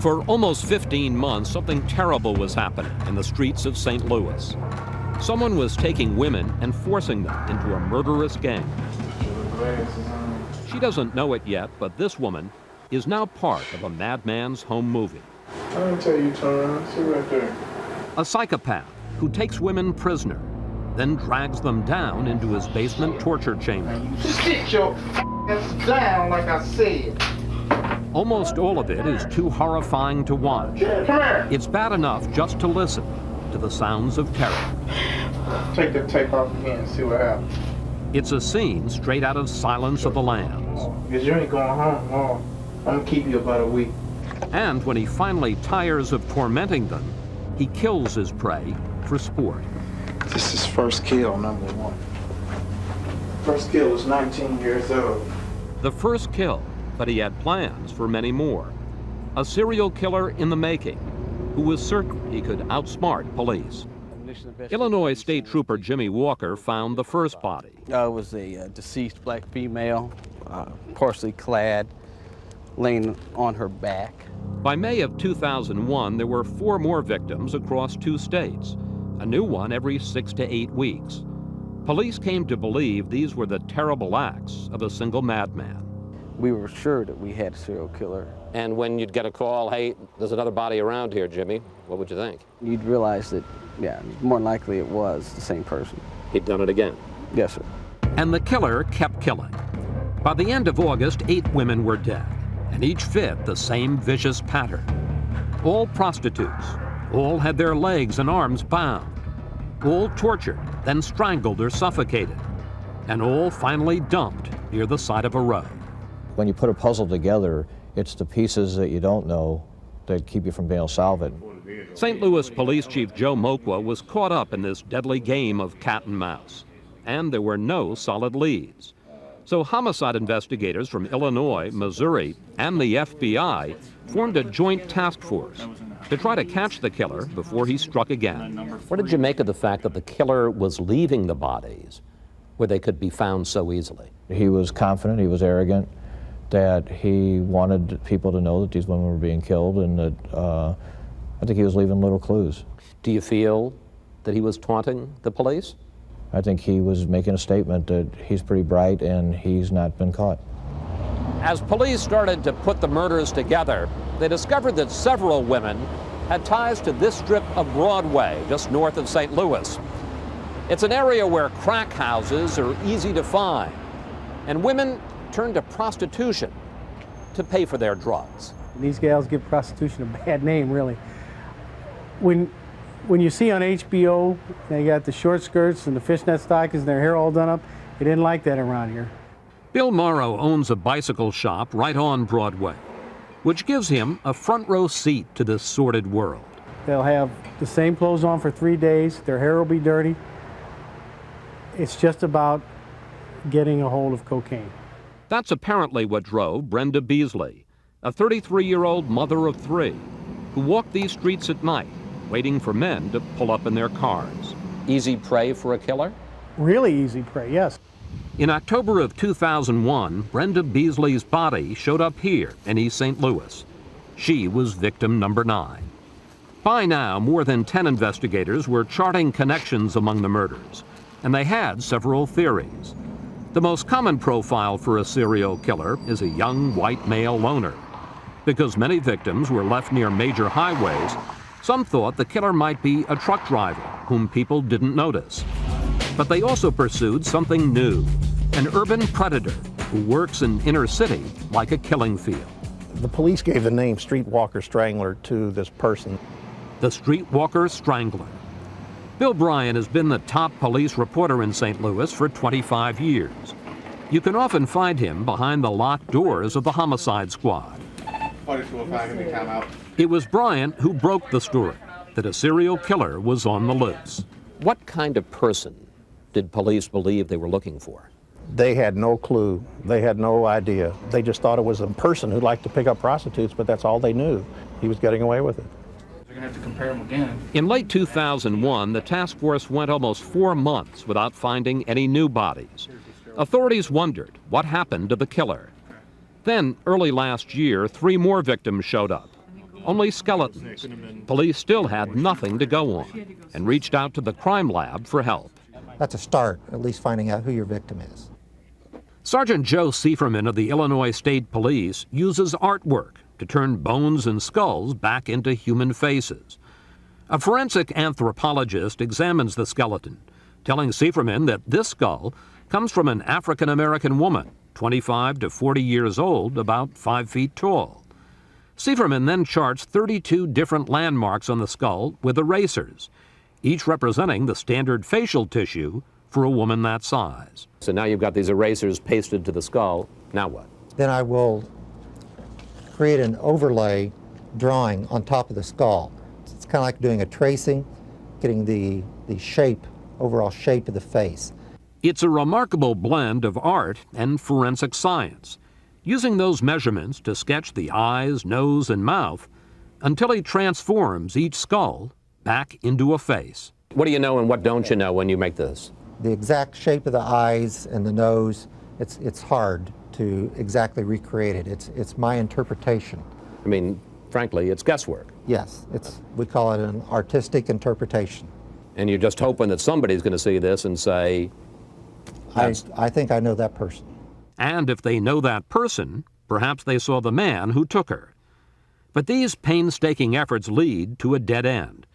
For almost 15 months, something terrible was happening in the streets of St. Louis. Someone was taking women and forcing them into a murderous gang. She doesn't know it yet, but this woman is now part of a madman's home movie. I didn't tell you to turn around. See right there. A psychopath who takes women prisoner, then drags them down into his basement torture chamber. Sit your ass down like I said. Almost all of it is too horrifying to watch. Come here. It's bad enough just to listen to the sounds of terror. Take the tape off again and see what happens. It's a scene straight out of Silence of the Lambs. Because you ain't going home long. I'm going to keep you about a week. And when he finally tires of tormenting them, he kills his prey for sport. This is first kill, number one. First kill is 19 years old. The first kill, but he had plans for many more. A serial killer in the making, who was certain he could outsmart police. Illinois State Trooper Jimmy Walker found the first body. It was a deceased black female, partially clad, laying on her back. By May of 2001, there were 4 more victims across 2 states, a new one every 6 to 8 weeks. Police came to believe these were the terrible acts of a single madman. We were sure that we had a serial killer. And when you'd get a call, hey, there's another body around here, Jimmy, what would you think? You'd realize that, yeah, more than likely it was the same person. He'd done it again. Yes, sir. And the killer kept killing. By the end of August, 8 women were dead, and each fit the same vicious pattern. All prostitutes, all had their legs and arms bound, all tortured, then strangled or suffocated, and all finally dumped near the side of a road. When you put a puzzle together, it's the pieces that you don't know that keep you from being able to solve it. St. Louis Police Chief Joe Moqua was caught up in this deadly game of cat and mouse, and there were no solid leads. So homicide investigators from Illinois, Missouri, and the FBI formed a joint task force to try to catch the killer before he struck again. What did you make of the fact that the killer was leaving the bodies where they could be found so easily? He was confident, he was arrogant, that he wanted people to know that these women were being killed, and that I think he was leaving little clues. Do you feel that he was taunting the police? I think he was making a statement that he's pretty bright and he's not been caught. As police started to put the murders together, they discovered that several women had ties to this strip of Broadway, just north of St. Louis. It's an area where crack houses are easy to find, and women turn to prostitution to pay for their drugs. These gals give prostitution a bad name, really. When you see on HBO, they got the short skirts and the fishnet stockings and their hair all done up, they didn't like that around here. Bill Morrow owns a bicycle shop right on Broadway, which gives him a front row seat to this sordid world. They'll have the same clothes on for 3 days, their hair will be dirty. It's just about getting a hold of cocaine. That's apparently what drove Brenda Beasley, a 33-year-old mother of 3, who walked these streets at night, waiting for men to pull up in their cars. Easy prey for a killer? Really easy prey, yes. In October of 2001, Brenda Beasley's body showed up here in East St. Louis. She was victim number 9. By now, more than 10 investigators were charting connections among the murders, and they had several theories. The most common profile for a serial killer is a young white male loner. Because many victims were left near major highways, some thought the killer might be a truck driver whom people didn't notice. But they also pursued something new, an urban predator who works in inner city like a killing field. The police gave the name Streetwalker Strangler to this person. The Streetwalker Strangler. Bill Bryan has been the top police reporter in St. Louis for 25 years. You can often find him behind the locked doors of the homicide squad. It was Bryan who broke the story that a serial killer was on the loose. What kind of person did police believe they were looking for? They had no clue. They had no idea. They just thought it was a person who liked to pick up prostitutes, but that's all they knew. He was getting away with it. We're going to have to compare them again. In late 2001, the task force went almost 4 months without finding any new bodies. Authorities wondered what happened to the killer. Then, early last year, 3 more victims showed up. only skeletons. Police still had nothing to go on and reached out to the crime lab for help. That's a start, at least finding out who your victim is. Sergeant Joe Sieferman of the Illinois State Police uses artwork to turn bones and skulls back into human faces. A forensic anthropologist examines the skeleton, telling Sieferman that this skull comes from an African-American woman, 25 to 40 years old, about 5 feet tall. Sieferman then charts 32 different landmarks on the skull with erasers, each representing the standard facial tissue for a woman that size. So now you've got these erasers pasted to the skull. Now what? Then I will create an overlay drawing on top of the skull. It's kind of like doing a tracing, getting the shape, overall shape of the face. It's a remarkable blend of art and forensic science, using those measurements to sketch the eyes, nose, and mouth until he transforms each skull back into a face. What do you know and what don't you know when you make this? The exact shape of the eyes and the nose, it's hard to exactly recreate it. It's my interpretation. I mean, frankly, it's guesswork. Yes, we call it an artistic interpretation. And you're just hoping that somebody's going to see this and say, I think I know that person. And if they know that person, perhaps they saw the man who took her. But these painstaking efforts lead to a dead end.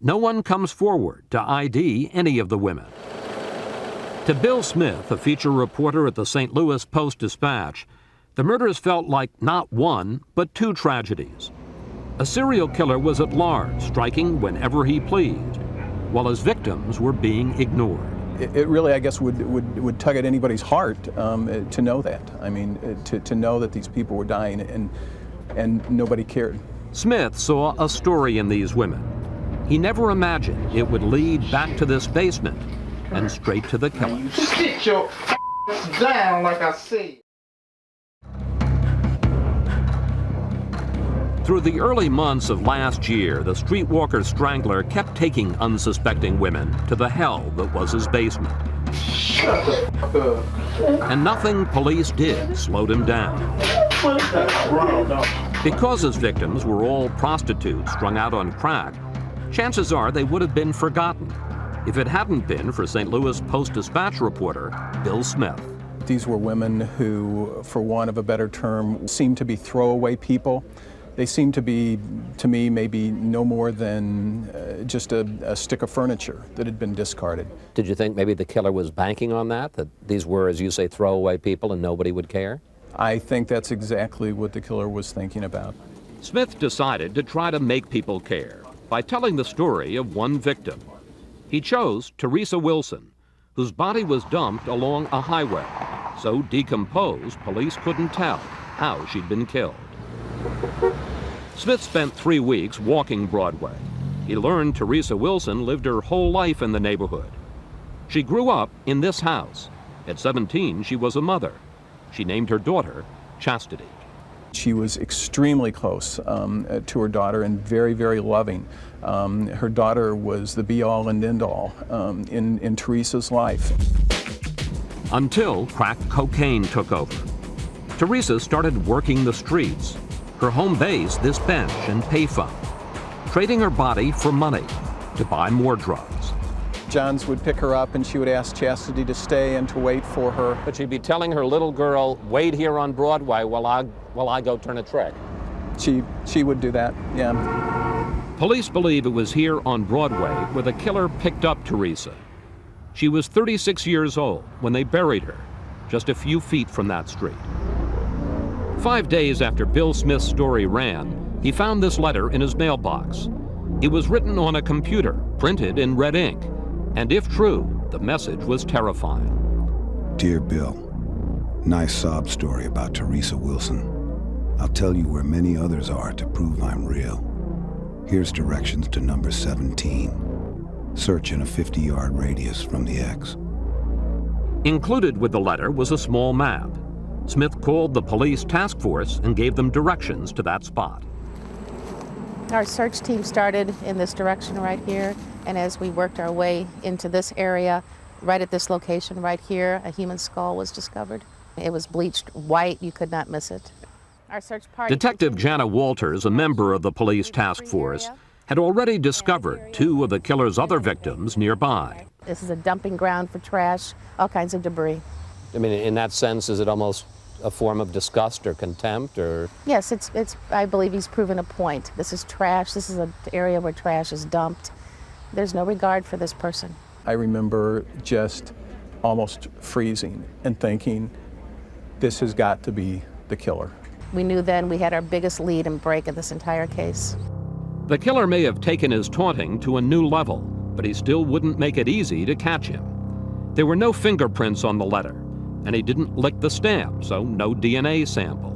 No one comes forward to ID any of the women. To Bill Smith, a feature reporter at the St. Louis Post-Dispatch, the murders felt like not one, but two tragedies. A serial killer was at large, striking whenever he pleased, while his victims were being ignored. It really, I guess, would tug at anybody's heart to know that. I mean, to know that these people were dying and nobody cared. Smith saw a story in these women. He never imagined it would lead back to this basement and straight to the killer. You sit your down like I said. Through the early months of last year, the streetwalker Strangler kept taking unsuspecting women to the hell that was his basement. And nothing police did slowed him down. Because his victims were all prostitutes strung out on crack, chances are they would have been forgotten if it hadn't been for St. Louis Post-Dispatch reporter Bill Smith. These were women who, for want of a better term, seemed to be throwaway people. They seemed to be, to me, maybe no more than just a stick of furniture that had been discarded. Did you think maybe the killer was banking on that these were, as you say, throwaway people and nobody would care? I think that's exactly what the killer was thinking about. Smith decided to try to make people care by telling the story of one victim. He chose Teresa Wilson, whose body was dumped along a highway, so decomposed police couldn't tell how she'd been killed. Smith spent 3 weeks walking Broadway. He learned Teresa Wilson lived her whole life in the neighborhood. She grew up in this house. At 17, she was a mother. She named her daughter Chastity. She was extremely close to her daughter and very, very loving. Her daughter was the be-all and end-all in Teresa's life. Until crack cocaine took over. Teresa started working the streets. Her home base, this bench and payphone, trading her body for money to buy more drugs. Johns would pick her up and she would ask Chastity to stay and to wait for her. But she'd be telling her little girl, wait here on Broadway while I go turn a trick. She would do that, yeah. Police believe it was here on Broadway where the killer picked up Teresa. She was 36 years old when they buried her, just a few feet from that street. 5 days after Bill Smith's story ran, he found this letter in his mailbox. It was written on a computer, printed in red ink, and if true, the message was terrifying. Dear Bill, nice sob story about Teresa Wilson. I'll tell you where many others are to prove I'm real. Here's directions to number 17. Search in a 50-yard radius from the X. Included with the letter was a small map. Smith called the police task force and gave them directions to that spot. Our search team started in this direction right here, and as we worked our way into this area, right at this location right here, a human skull was discovered. It was bleached white, you could not miss it. Our search party Detective continues. Jana Walters, a member of the police task force, had already discovered 2 of the killer's other victims nearby. This is a dumping ground for trash, all kinds of debris. I mean, in that sense, is it almost a form of disgust or contempt, or? Yes, it's. I believe he's proven a point. This is trash. This is an area where trash is dumped. There's no regard for this person. I remember just almost freezing and thinking, this has got to be the killer. We knew then we had our biggest lead and break in this entire case. The killer may have taken his taunting to a new level, but he still wouldn't make it easy to catch him. There were no fingerprints on the letter, and he didn't lick the stamp, so no DNA sample.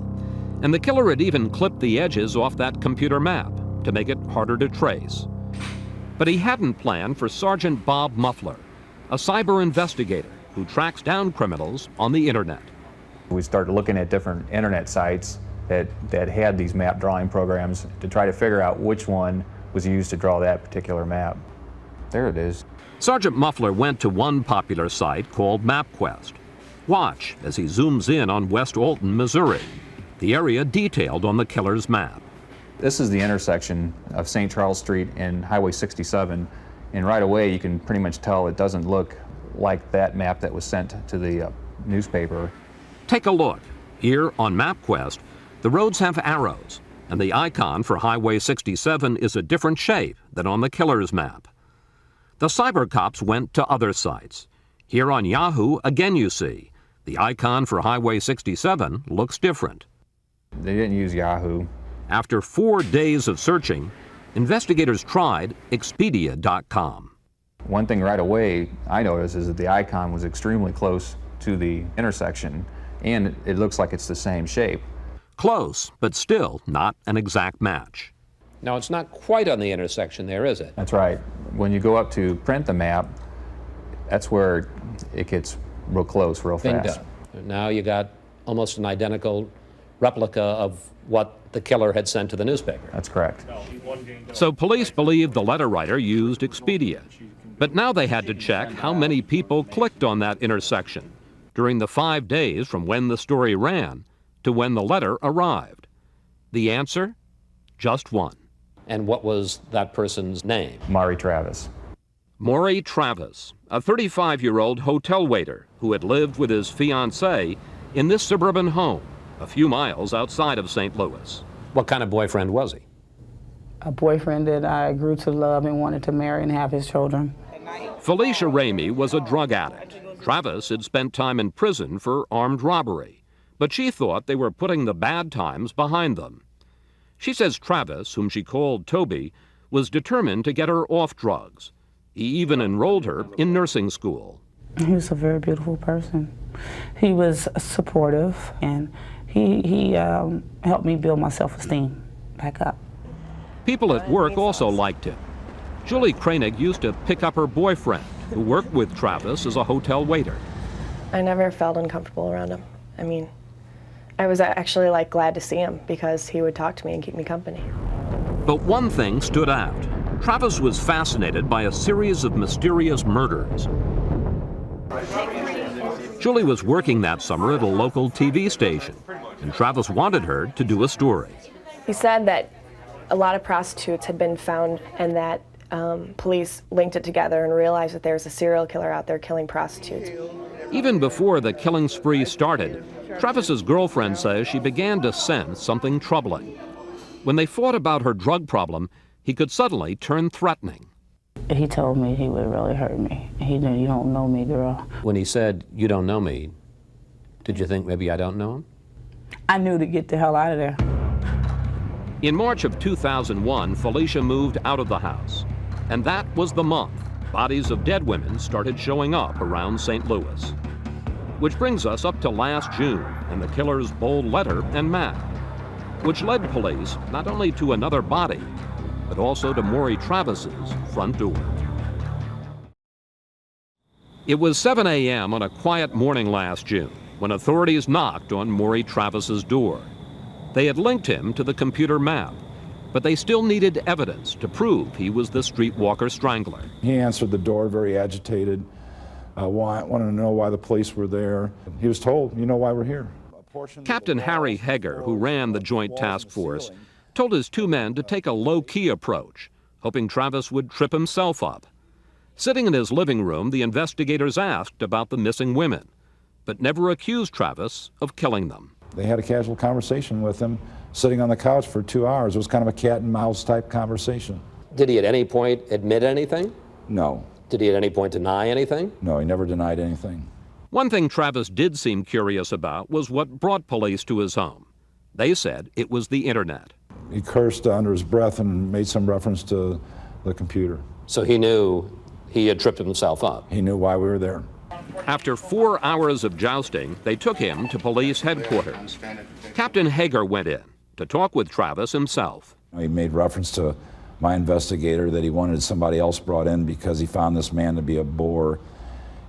And the killer had even clipped the edges off that computer map to make it harder to trace. But he hadn't planned for Sergeant Bob Muffler, a cyber investigator who tracks down criminals on the internet. We started looking at different internet sites that had these map drawing programs to try to figure out which one was used to draw that particular map. There it is. Sergeant Muffler went to one popular site called MapQuest. Watch as he zooms in on West Alton, Missouri, the area detailed on the killer's map. This is the intersection of St. Charles Street and Highway 67, and right away you can pretty much tell it doesn't look like that map that was sent to the newspaper. Take a look. Here on MapQuest, the roads have arrows, and the icon for Highway 67 is a different shape than on the killer's map. The cyber cops went to other sites. Here on Yahoo, again you see, the icon for Highway 67 looks different. They didn't use Yahoo. After 4 days of searching, investigators tried Expedia.com. One thing right away I noticed is that the icon was extremely close to the intersection, and it looks like it's the same shape. Close, but still not an exact match. Now, it's not quite on the intersection there, is it? That's right. When you go up to print the map, that's where it gets real close, real fast. Now you got almost an identical replica of what the killer had sent to the newspaper. That's correct. So police believed the letter writer used Expedia. But now they had to check how many people clicked on that intersection during the 5 days from when the story ran to when the letter arrived. The answer? Just one. And what was that person's name? Maury Travis. Maury Travis, a 35-year-old hotel waiter who had lived with his fiancée in this suburban home a few miles outside of St. Louis. What kind of boyfriend was he? A boyfriend that I grew to love and wanted to marry and have his children. Felicia Ramey was a drug addict. Travis had spent time in prison for armed robbery, but she thought they were putting the bad times behind them. She says Travis, whom she called Toby, was determined to get her off drugs. He even enrolled her in nursing school. He was a very beautiful person. He was supportive, and he helped me build my self-esteem back up. People at work also liked him. Julie Kranig used to pick up her boyfriend, who worked with Travis as a hotel waiter. I never felt uncomfortable around him. I mean, I was actually glad to see him because he would talk to me and keep me company. But one thing stood out. Travis was fascinated by a series of mysterious murders. Julie was working that summer at a local TV station, and Travis wanted her to do a story. He said that a lot of prostitutes had been found and that police linked it together and realized that there was a serial killer out there killing prostitutes. Even before the killing spree started, Travis's girlfriend says she began to sense something troubling. When they fought about her drug problem, he could suddenly turn threatening. He told me he would really hurt me. He knew, "You don't know me, girl." When he said, "You don't know me," did you think maybe I don't know him? I knew to get the hell out of there. In March of 2001, Felicia moved out of the house. And that was the month bodies of dead women started showing up around St. Louis. Which brings us up to last June and the killer's bold letter and map, which led police not only to another body, but also to Maury Travis's front door. It was 7 a.m. on a quiet morning last June when authorities knocked on Maury Travis's door. They had linked him to the computer map, but they still needed evidence to prove he was the streetwalker strangler. He answered the door very agitated, wanted to know why the police were there. He was told, "You know why we're here." Captain Harry Heger, who ran the Joint Task Force, told his two men to take a low-key approach, hoping Travis would trip himself up. Sitting in his living room, the investigators asked about the missing women, but never accused Travis of killing them. They had a casual conversation with him, sitting on the couch for 2 hours. It was kind of a cat and mouse type conversation. Did he at any point admit anything? No. Did he at any point deny anything? No, he never denied anything. One thing Travis did seem curious about was what brought police to his home. They said it was the internet. He cursed under his breath and made some reference to the computer. So he knew he had tripped himself up. He knew why we were there. After 4 hours of jousting, they took him to police headquarters. Captain Hager went in to talk with Travis himself. He made reference to my investigator that he wanted somebody else brought in because he found this man to be a bore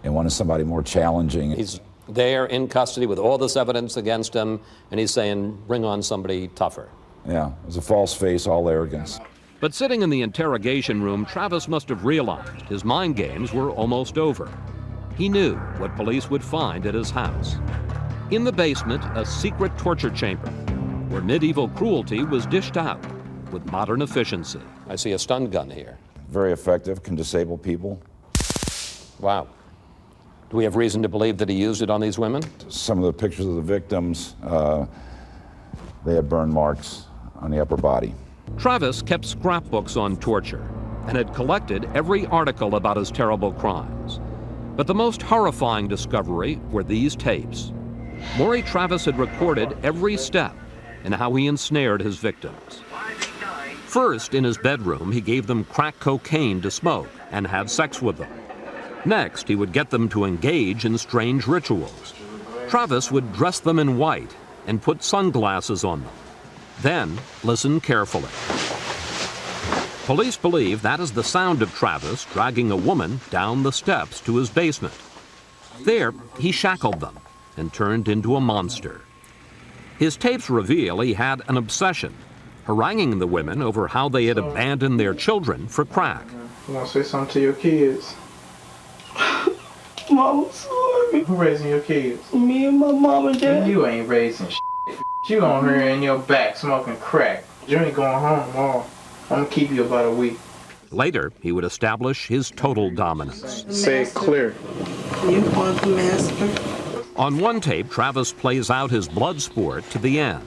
and wanted somebody more challenging. He's there in custody with all this evidence against him, and he's saying, bring on somebody tougher. Yeah, it was a false face, all arrogance. But sitting in the interrogation room, Travis must have realized his mind games were almost over. He knew what police would find at his house. In the basement, a secret torture chamber where medieval cruelty was dished out with modern efficiency. I see a stun gun here. Very effective, can disable people. Wow. Do we have reason to believe that he used it on these women? Some of the pictures of the victims, they had burn marks on the upper body. Travis kept scrapbooks on torture and had collected every article about his terrible crimes. But the most horrifying discovery were these tapes. Maury Travis had recorded every step in how he ensnared his victims. First, in his bedroom, he gave them crack cocaine to smoke and had sex with them. Next, he would get them to engage in strange rituals. Travis would dress them in white and put sunglasses on them. Then, listen carefully. Police believe that is the sound of Travis dragging a woman down the steps to his basement. There, he shackled them and turned into a monster. His tapes reveal he had an obsession, haranguing the women over how they had abandoned their children for crack. You want to say something to your kids? Mama, sorry. Who raising your kids? Me and my mom and dad. You ain't raising shit. You on here in your back smoking crack. You ain't going home tomorrow. I'm gonna keep you about a week. Later, he would establish his total dominance. Say it clear. You want the master? On one tape, Travis plays out his blood sport to the end.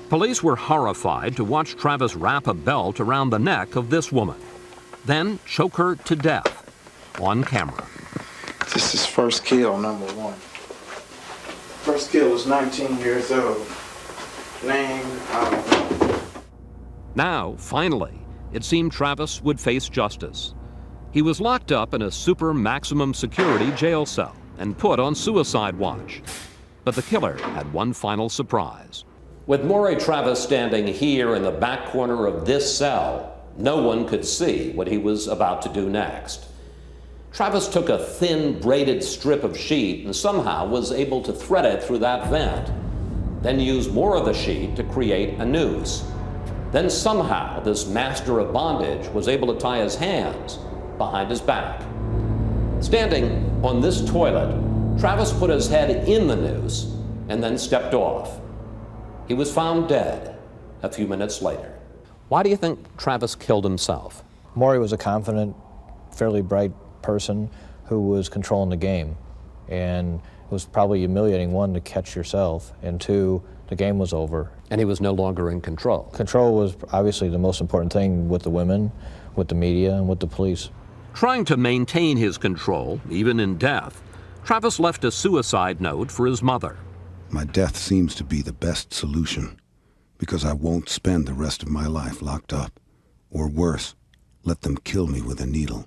Police were horrified to watch Travis wrap a belt around the neck of this woman, then choke her to death on camera. This is first kill, number 1. First kill was 19 years old. Name, I don't know. Now, finally, it seemed Travis would face justice. He was locked up in a super maximum security jail cell and put on suicide watch. But the killer had one final surprise. With Maury Travis standing here in the back corner of this cell, no one could see what he was about to do next. Travis took a thin braided strip of sheet and somehow was able to thread it through that vent, then used more of the sheet to create a noose. Then somehow this master of bondage was able to tie his hands behind his back. Standing on this toilet, Travis put his head in the noose and then stepped off. He was found dead a few minutes later. Why do you think Travis killed himself? Maury was a confident, fairly bright person who was controlling the game. And it was probably humiliating, one, to catch yourself, and two, the game was over. And he was no longer in control. Control was obviously the most important thing with the women, with the media, and with the police. Trying to maintain his control, even in death, Travis left a suicide note for his mother. My death seems to be the best solution, because I won't spend the rest of my life locked up. Or worse, let them kill me with a needle.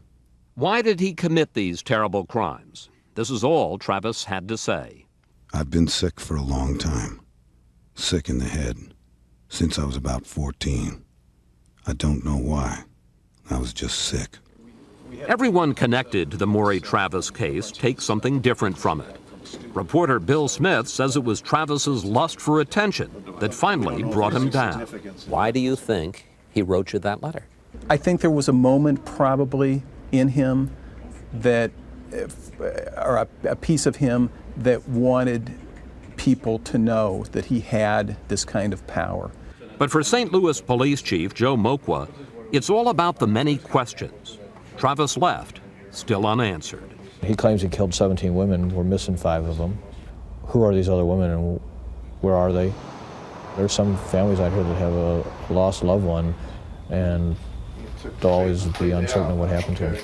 Why did he commit these terrible crimes? This is all Travis had to say. I've been sick for a long time. Sick in the head, since I was about 14. I don't know why. I was just sick. Everyone connected to the Maury Travis case takes something different from it. Reporter Bill Smith says it was Travis's lust for attention that finally brought him down. Why do you think he wrote you that letter? I think there was a moment probably in him that, or a piece of him that wanted people to know that he had this kind of power. But for St. Louis Police Chief Joe Moqua, it's all about the many questions. Travis left, still unanswered. He claims he killed 17 women. We're missing 5 of them. Who are these other women and where are they? There's some families out here that have a lost loved one, and they'll always be uncertain of what happened to them.